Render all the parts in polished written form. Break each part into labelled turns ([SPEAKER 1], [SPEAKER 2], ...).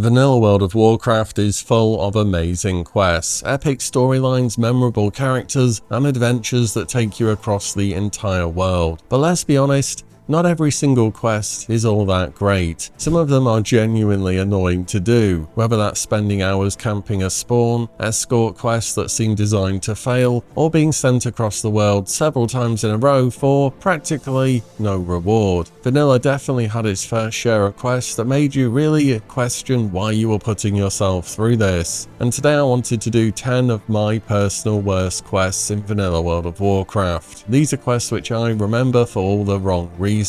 [SPEAKER 1] Vanilla World of Warcraft is full of amazing quests, epic storylines, memorable characters, and adventures that take you across the entire world. But let's be honest, not every single quest is all that great. Some of them are genuinely annoying to do, whether that's spending hours camping a spawn, escort quests that seem designed to fail, or being sent across the world several times in a row for practically no reward. Vanilla definitely had its fair share of quests that made you really question why you were putting yourself through this. And today I wanted to do 10 of my personal worst quests in Vanilla World of Warcraft. These are quests which I remember for all the wrong reasons,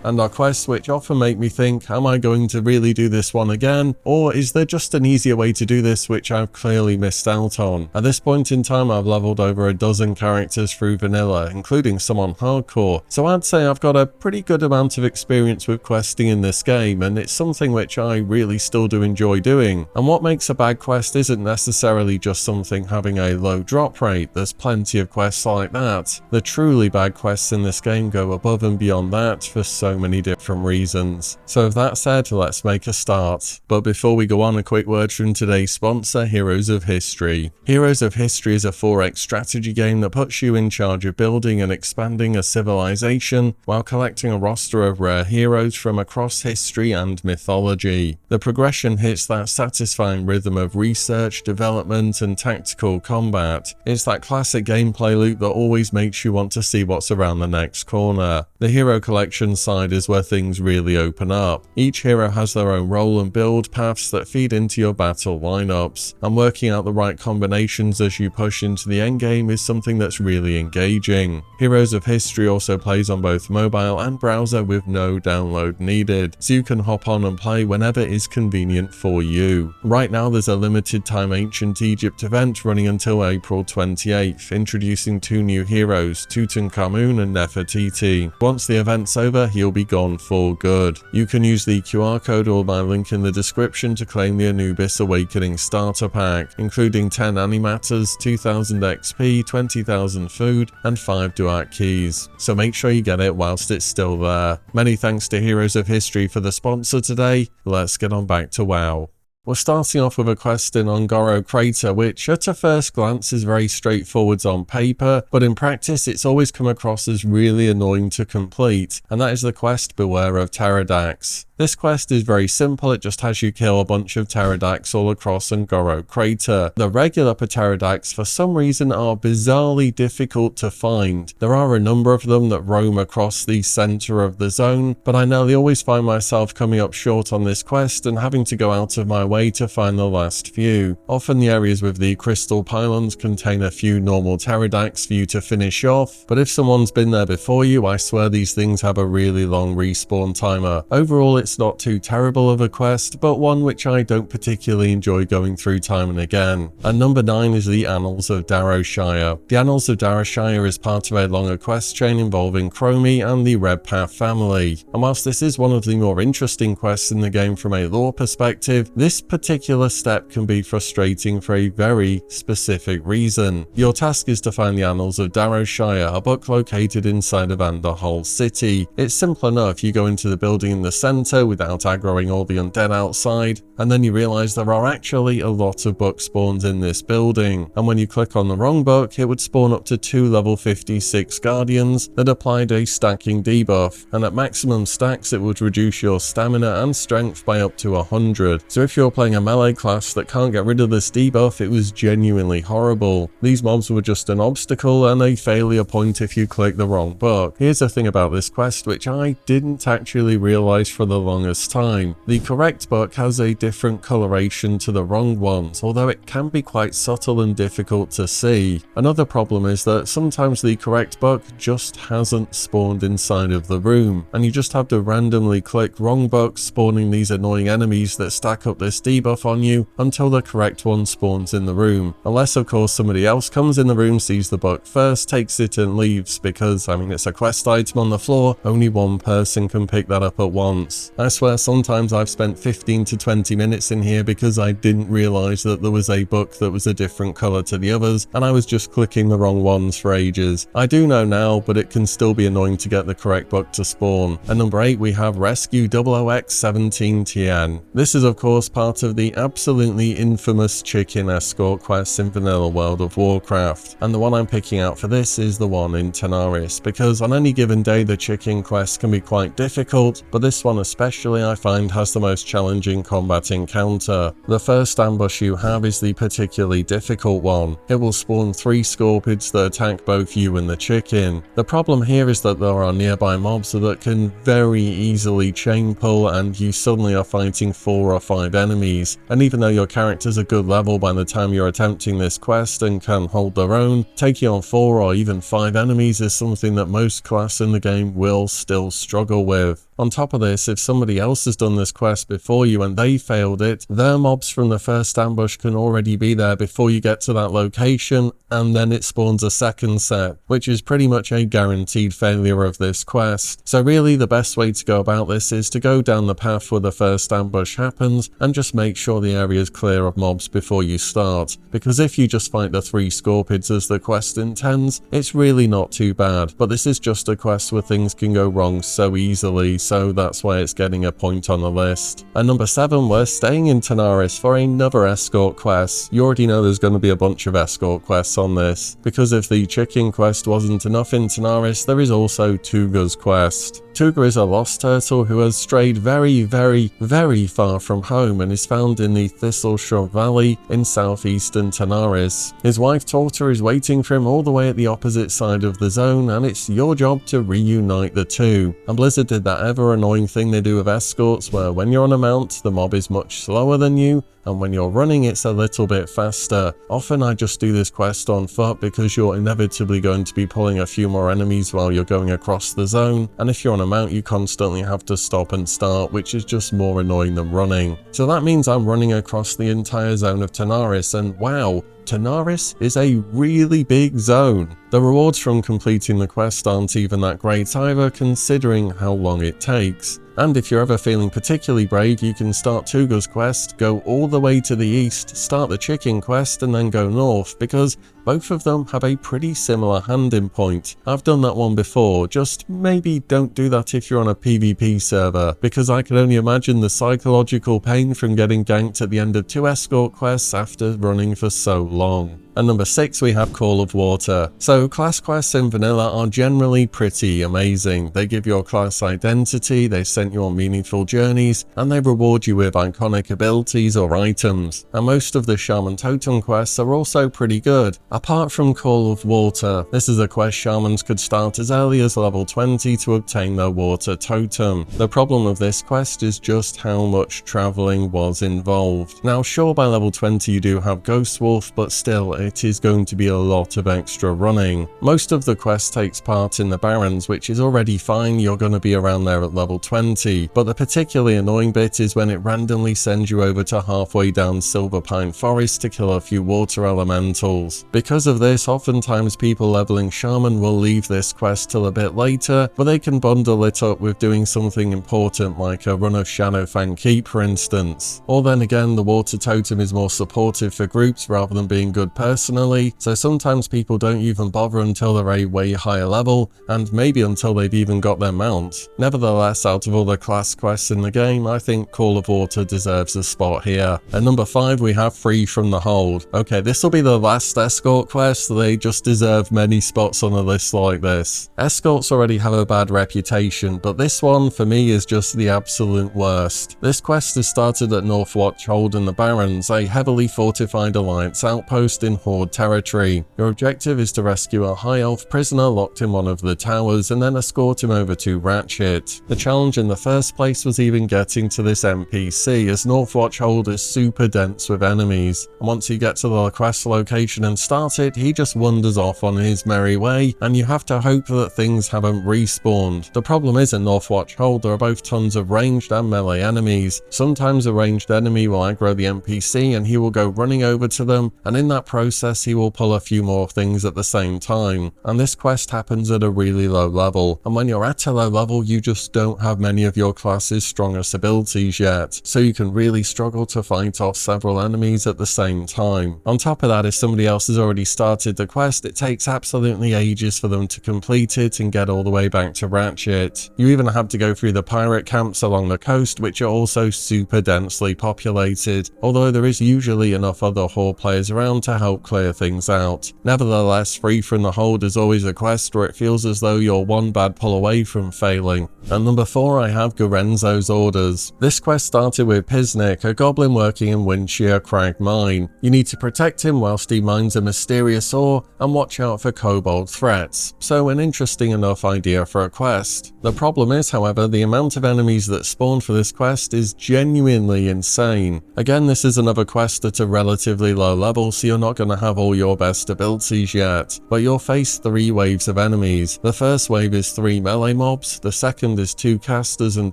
[SPEAKER 1] and are quests which often make me think, am I going to really do this one again, or is there just an easier way to do this which I've clearly missed out on? At this point in time I've leveled over a dozen characters through Vanilla, including some on Hardcore, so I'd say I've got a pretty good amount of experience with questing in this game, and it's something which I really still do enjoy doing. And what makes a bad quest isn't necessarily just something having a low drop rate. There's plenty of quests like that. The truly bad quests in this game go above and beyond that for so many different reasons. So with that said, let's make a start. But before we go on, a quick word from today's sponsor, Heroes of History. Heroes of History is a 4X strategy game that puts you in charge of building and expanding a civilization while collecting a roster of rare heroes from across history and mythology. The progression hits that satisfying rhythm of research, development, and tactical combat. It's that classic gameplay loop that always makes you want to see what's around the next corner. The hero collection side is where things really open up. Each hero has their own role and build paths that feed into your battle lineups, and working out the right combinations as you push into the endgame is something that's really engaging. Heroes of History also plays on both mobile and browser with no download needed, so you can hop on and play whenever is convenient for you. Right now there's a limited time Ancient Egypt event running until April 28th, introducing 2 new heroes, Tutankhamun and Nefertiti. Once the event's over, he'll be gone for good. You can use the QR code or my link in the description to claim the Anubis Awakening starter pack, including 10 animatters, 2000 XP, 20,000 food, and 5 duat keys. So make sure you get it whilst it's still there. Many thanks to Heroes of History for the sponsor today. Let's get on back to WoW. We're starting off with a quest in Ongoro Crater, which at a first glance is very straightforward on paper, but in practice it's always come across as really annoying to complete, and that is the quest Beware of Pterodax. This quest is very simple, it just has you kill a bunch of pterodax all across Ongoro Crater. The regular pterodax for some reason are bizarrely difficult to find. There are a number of them that roam across the center of the zone, but I nearly always find myself coming up short on this quest and having to go out of my way to find the last few. Often the areas with the crystal pylons contain a few normal pterodax for you to finish off, but if someone's been there before you, I swear these things have a really long respawn timer. Overall it's not too terrible of a quest, but one which I don't particularly enjoy going through time and again. And number 9 is the Annals of Darrowshire. The Annals of Darrowshire is part of a longer quest chain involving Chromie and the Redpath family. And whilst this is one of the more interesting quests in the game from a lore perspective, this particular step can be frustrating for a very specific reason. Your task is to find the Annals of Darrowshire, a book located inside of Underhull City. It's simple enough, you go into the building in the center without aggroing all the undead outside, and then you realize there are actually a lot of book spawns in this building, and when you click on the wrong book it would spawn up to 2 level 56 guardians that applied a stacking debuff, and at maximum stacks it would reduce your stamina and strength by up to 100. So if you're playing a melee class that can't get rid of this debuff, it was genuinely horrible. These mobs were just an obstacle and a failure point if you click the wrong book. Here's the thing about this quest which I didn't actually realize for the longest time. The correct book has a different coloration to the wrong ones, although it can be quite subtle and difficult to see. Another problem is that sometimes the correct book just hasn't spawned inside of the room, and you just have to randomly click wrong book, spawning these annoying enemies that stack up this debuff on you until the correct one spawns in the room. Unless of course somebody else comes in the room, sees the book first, takes it and leaves, because I mean it's a quest item on the floor, only one person can pick that up at once. I swear sometimes I've spent 15 to 20 minutes in here because I didn't realize that there was a book that was a different color to the others, and I was just clicking the wrong ones for ages. I do know now, but it can still be annoying to get the correct book to spawn. At number 8 we have Rescue 00X17TN. This is of course part part of the absolutely infamous chicken escort quests in vanilla World of Warcraft, and the one I'm picking out for this is the one in Tanaris, because on any given day the chicken quests can be quite difficult, but this one especially I find has the most challenging combat encounter. The first ambush you have is the particularly difficult one. It will spawn 3 scorpids that attack both you and the chicken. The problem here is that there are nearby mobs that can very easily chain pull, and you suddenly are fighting 4 or 5 enemies, and even though your character's a good level by the time you're attempting this quest and can hold their own, taking on 4 or even 5 enemies is something that most class in the game will still struggle with. On top of this, if somebody else has done this quest before you and they failed it, their mobs from the first ambush can already be there before you get to that location, and then it spawns a second set, which is pretty much a guaranteed failure of this quest. So really the best way to go about this is to go down the path where the first ambush happens and just make sure the area is clear of mobs before you start, because if you just fight the 3 scorpids as the quest intends, it's really not too bad, but this is just a quest where things can go wrong so easily, so that's why it's getting a point on the list. At number 7, we're staying in Tanaris for another escort quest. You already know there's going to be a bunch of escort quests on this, because if the chicken quest wasn't enough in Tanaris, there is also Tuga's quest. Tuga is a lost turtle who has strayed very far from home and is found in the Thistleshrub Valley in southeastern Tanaris. His wife Torta is waiting for him all the way at the opposite side of the zone, and it's your job to reunite the two. And Blizzard did that ever annoying thing they do with escorts, where when you're on a mount, the mob is much slower than you, and when you're running it's a little bit faster. Often I just do this quest on foot because you're inevitably going to be pulling a few more enemies while you're going across the zone, and if you're on a mount you constantly have to stop and start, which is just more annoying than running. So that means I'm running across the entire zone of Tanaris, and wow, Tanaris is a really big zone. The rewards from completing the quest aren't even that great either, considering how long it takes. And if you're ever feeling particularly brave, you can start Tuga's quest, go all the way to the east, start the chicken quest, and then go north, because both of them have a pretty similar handing point. I've done that one before, just maybe don't do that if you're on a PvP server, because I can only imagine the psychological pain from getting ganked at the end of 2 escort quests after running for so long. At number 6 we have Call of Water. So class quests in vanilla are generally pretty amazing. They give your class identity, they send you on meaningful journeys, and they reward you with iconic abilities or items. And most of the Shaman Totem quests are also pretty good. Apart from Call of Water, this is a quest shamans could start as early as level 20 to obtain their water totem. The problem with this quest is just how much travelling was involved. Now sure, by level 20 you do have Ghost Wolf, but still it is going to be a lot of extra running. Most of the quest takes part in the Barrens, which is already fine, you're going to be around there at level 20, but the particularly annoying bit is when it randomly sends you over to halfway down Silver Pine Forest to kill a few water elementals. Because of this, oftentimes people leveling Shaman will leave this quest till a bit later, but they can bundle it up with doing something important like a run of Shadowfang Keep for instance. Or then again, the water totem is more supportive for groups rather than being good personally, so sometimes people don't even bother until they're a way higher level, and maybe until they've even got their mount. Nevertheless, out of all the class quests in the game, I think Call of Water deserves a spot here. At number 5 we have Free from the Hold. Okay, this will be the last escort quest, they just deserve many spots on a list like this. Escorts already have a bad reputation, but this one for me is just the absolute worst. This quest is started at Northwatch Hold in the Barrens, a heavily fortified Alliance outpost in Horde territory. Your objective is to rescue a high elf prisoner locked in one of the towers and then escort him over to Ratchet. The challenge in the first place was even getting to this NPC, as Northwatch Hold is super dense with enemies, and once you get to the quest location and start it, he just wanders off on his merry way, and you have to hope that things haven't respawned. The problem is in Northwatch Hold there are both tons of ranged and melee enemies. Sometimes a ranged enemy will aggro the NPC and he will go running over to them, and in that process process he will pull a few more things at the same time, and this quest happens at a really low level, and when you're at a low level you just don't have many of your class's strongest abilities yet, so you can really struggle to fight off several enemies at the same time. On top of that, if somebody else has already started the quest, it takes absolutely ages for them to complete it and get all the way back to Ratchet. You even have to go through the pirate camps along the coast, which are also super densely populated, although there is usually enough other horde players around to help clear things out. Nevertheless, Free from the Hold is always a quest where it feels as though you're one bad pull away from failing. At number 4 I have Gorenzo's Orders. This quest started with Piznik, a goblin working in Windshear Crag Mine. You need to protect him whilst he mines a mysterious ore and watch out for kobold threats, so an interesting enough idea for a quest. The problem is, however, the amount of enemies that spawn for this quest is genuinely insane. Again, this is another quest at a relatively low level, so you're not going to have all your best abilities yet, but you'll face 3 waves of enemies. The first wave is 3 melee mobs, the second is 2 casters and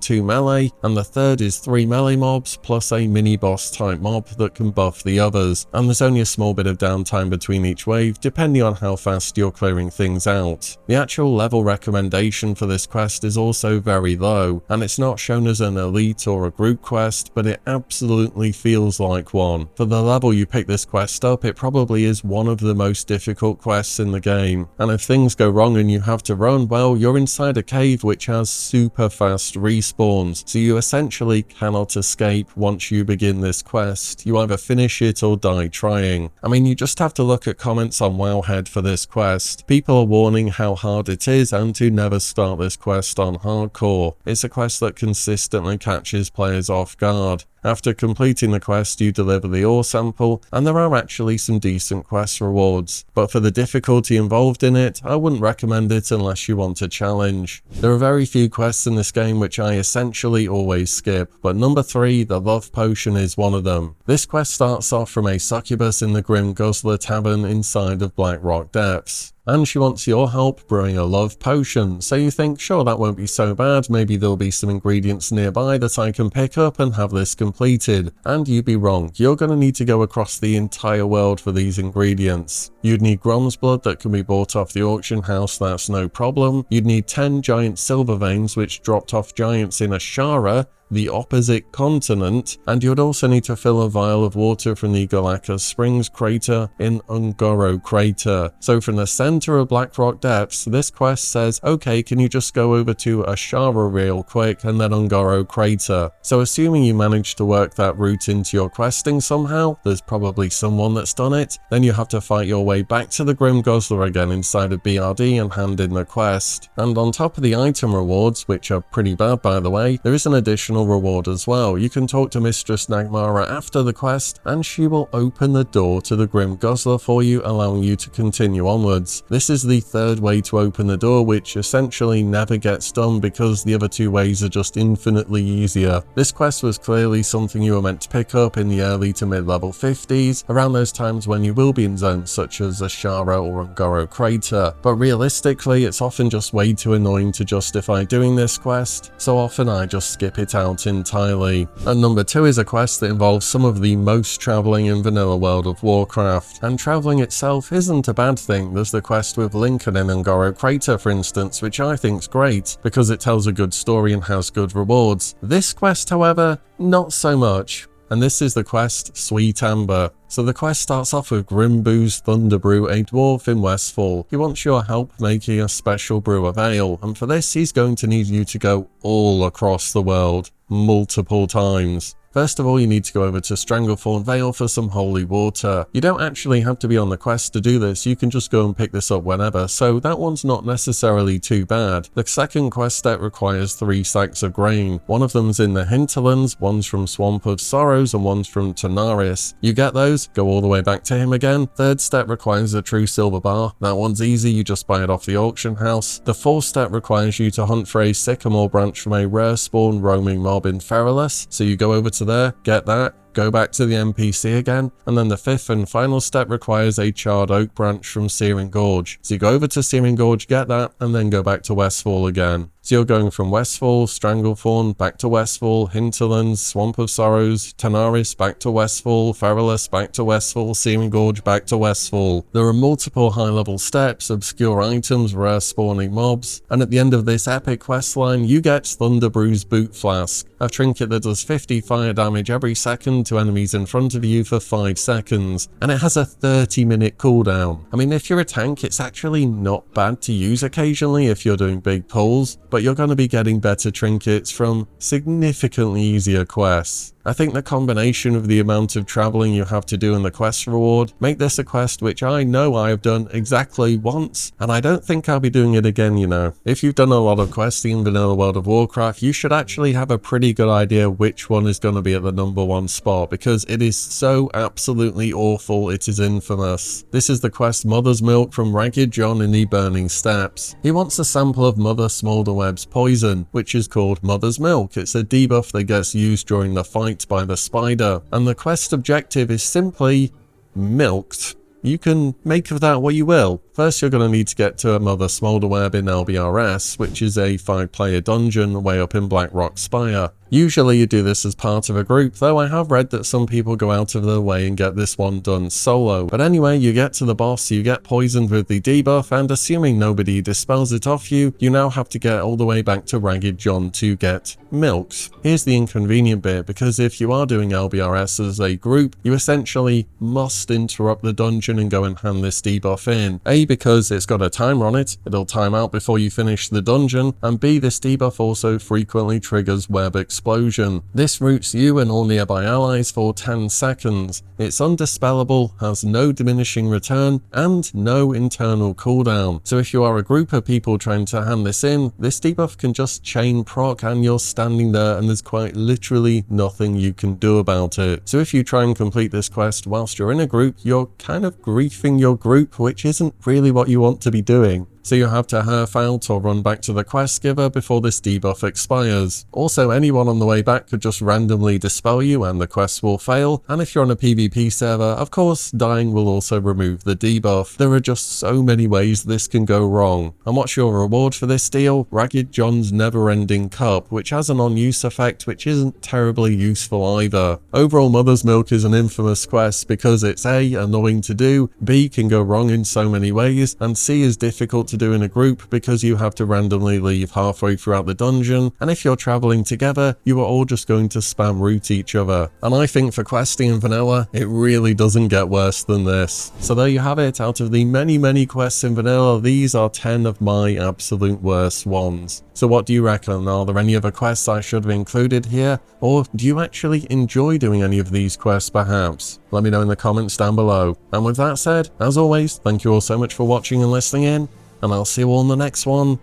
[SPEAKER 1] 2 melee, and the third is 3 melee mobs plus a mini boss type mob that can buff the others, and there's only a small bit of downtime between each wave depending on how fast you're clearing things out. The actual level recommendation for this quest is also very low, and it's not shown as an elite or a group quest, but it absolutely feels like one. For the level you pick this quest up, it probably is one of the most difficult quests in the game, and if things go wrong and you have to run, well, you're inside a cave which has super fast respawns, so you essentially cannot escape once you begin this quest. You either finish it or die trying. I mean, you just have to look at comments on Wowhead for this quest. People are warning how hard it is and to never start this quest on hardcore. It's a quest that consistently catches players off guard. After completing the quest, you deliver the ore sample, and there are actually some decent quest rewards, but for the difficulty involved in it, I wouldn't recommend it unless you want a challenge. There are very few quests in this game which I essentially always skip, but number 3, the Love Potion, is one of them. This quest starts off from a succubus in the Grim Guzzler Tavern inside of Blackrock Depths, and she wants your help brewing a love potion, so you think, sure, that won't be so bad, maybe there'll be some ingredients nearby that I can pick up and have this completed, and you'd be wrong. You're going to need to go across the entire world for these ingredients. You'd need Grom's blood that can be bought off the auction house, that's no problem. You'd need 10 giant silver veins which dropped off giants in Ashara, the opposite continent, and you would also need to fill a vial of water from the Galactus Springs crater in Ungoro Crater. So from the center of Blackrock Depths, this quest says, okay, can you just go over to Ashara real quick and then Ungoro Crater? So assuming you managed to work that route into your questing somehow, there's probably someone that's done it, then you have to fight your way back to the Grim Guzzler again inside of BRD and hand in the quest. And on top of the item rewards, which are pretty bad by the way, there is an additional reward as well. You can talk to Mistress Nagmara after the quest, and she will open the door to the Grim Guzzler for you, allowing you to continue onwards. This is the third way to open the door, which essentially never gets done because the other 2 ways are just infinitely easier. This quest was clearly something you were meant to pick up in the early to mid-level 50s, around those times when you will be in zones such as Ashara or Ungoro Crater, but realistically it's often just way too annoying to justify doing this quest, so often I just skip it out entirely. And number 2 is a quest that involves some of the most travelling in vanilla World of Warcraft, and travelling itself isn't a bad thing. There's the quest with Lincoln in Ungoro Crater for instance, which I think's great because it tells a good story and has good rewards. This quest, however, not so much. And this is the quest Sweet Amber. So the quest starts off with Grimboo's Thunderbrew, a dwarf in Westfall. He wants your help making a special brew of ale, and for this he's going to need you to go all across the world, multiple times. First of all, you need to go over to Stranglethorn Vale for some holy water. You don't actually have to be on the quest to do this, you can just go and pick this up whenever, so that one's not necessarily too bad. The second quest step requires 3 sacks of grain. One of them's in the hinterlands, one's from Swamp of Sorrows, and one's from Tonaris. You get those, go all the way back to him again. Third step requires a true silver bar. That one's easy, you just buy it off the auction house. The fourth step requires you to hunt for a sycamore branch from a rare spawn roaming mob in Feralus, so you go over to there, get that, go back to the NPC again, and then the 5th and final step requires a charred oak branch from Searing Gorge. So you go over to Searing Gorge, get that, and then go back to Westfall again. So you're going from Westfall, Stranglethorn, back to Westfall, Hinterlands, Swamp of Sorrows, Tanaris, back to Westfall, Feralus, back to Westfall, Searing Gorge, back to Westfall. There are multiple high-level steps, obscure items, rare spawning mobs, and at the end of this epic questline, you get Thunderbruise Boot Flask, a trinket that does 50 fire damage every second to enemies in front of you for 5 seconds, and it has a 30-minute cooldown. I mean, if you're a tank, it's actually not bad to use occasionally if you're doing big pulls, but you're going to be getting better trinkets from significantly easier quests. I think the combination of the amount of travelling you have to do in the quest reward make this a quest which I know I have done exactly once, and I don't think I'll be doing it again, you know. If you've done a lot of questing in vanilla World of Warcraft, you should actually have a pretty good idea which one is going to be at the #1 spot, because it is so absolutely awful it is infamous. This is the quest Mother's Milk from Ragged John in the Burning Steppes. He wants a sample of Mother Smolderweb's poison, which is called Mother's Milk. It's a debuff that gets used during the fight by the spider, and the quest objective is simply milked. You can make of that what you will. First, you're going to need to get to a Mother Smolderweb in LBRS, which is a 5-player dungeon way up in Blackrock Spire. Usually you do this as part of a group, though I have read that some people go out of their way and get this one done solo. But anyway, you get to the boss, you get poisoned with the debuff, and assuming nobody dispels it off you, you now have to get all the way back to Ragged John to get milked. Here's the inconvenient bit, because if you are doing LBRS as a group, you essentially must interrupt the dungeon and go and hand this debuff in. A, because it's got a timer on it, it'll time out before you finish the dungeon, and B, this debuff also frequently triggers web explosion. This roots you and all nearby allies for 10 seconds. It's undispellable, has no diminishing return, and no internal cooldown. So if you are a group of people trying to hand this in, this debuff can just chain proc and you're standing there and there's quite literally nothing you can do about it. So if you try and complete this quest whilst you're in a group, you're kind of griefing your group, which isn't really what you want to be doing. So you have to herf out or run back to the quest giver before this debuff expires. Also, anyone on the way back could just randomly dispel you and the quest will fail, and if you're on a PvP server, of course, dying will also remove the debuff. There are just so many ways this can go wrong. And what's your reward for this deal? Ragged John's Never-Ending Cup, which has an on-use effect which isn't terribly useful either. Overall, Mother's Milk is an infamous quest because it's A, annoying to do, B, can go wrong in so many ways, and C, is difficult to do in a group because you have to randomly leave halfway throughout the dungeon, and if you're traveling together, you are all just going to spam root each other. And I think for questing in vanilla, it really doesn't get worse than this. So there you have it. Out of the many quests in vanilla, these are 10 of my absolute worst ones. So what do you reckon? Are there any other quests I should have included here? Or do you actually enjoy doing any of these quests perhaps? Let me know in the comments down below. And with that said, as always, thank you all so much for watching and listening in, and I'll see you all in the next one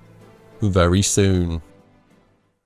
[SPEAKER 1] very soon.